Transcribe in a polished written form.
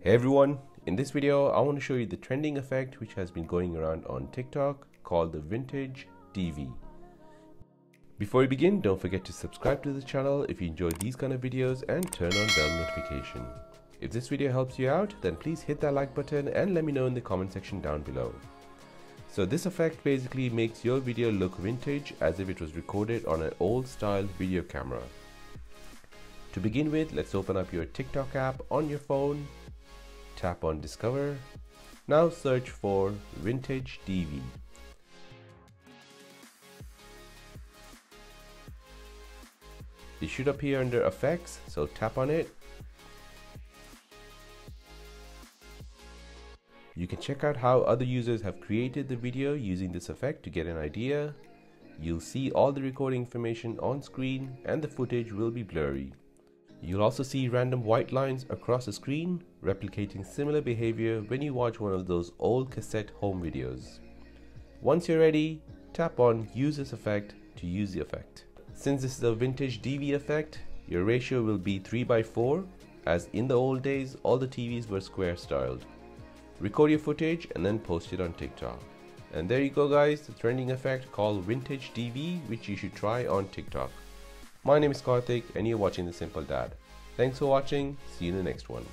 Hey everyone, in this video I want to show you the trending effect which has been going around on TikTok called the vintage DV. Before we begin, don't forget to subscribe to the channel if you enjoy these kind of videos and turn on bell notification. If this video helps you out, then please hit that like button and let me know in the comment section down below. So this effect basically makes your video look vintage as if it was recorded on an old style video camera. To begin with, let's open up your TikTok app on your phone, tap on Discover, now search for Vintage DV. It should appear under Effects, so tap on it. You can check out how other users have created the video using this effect to get an idea. You'll see all the recording information on screen and the footage will be blurry. You'll also see random white lines across the screen, replicating similar behavior when you watch one of those old cassette home videos. Once you're ready, tap on Use this effect to use the effect. Since this is a vintage DV effect, your ratio will be 3:4, as in the old days all the TVs were square styled. Record your footage and then post it on TikTok. And there you go guys, the trending effect called vintage DV, which you should try on TikTok. My name is Karthik and you're watching The Simple Dad. Thanks for watching, see you in the next one.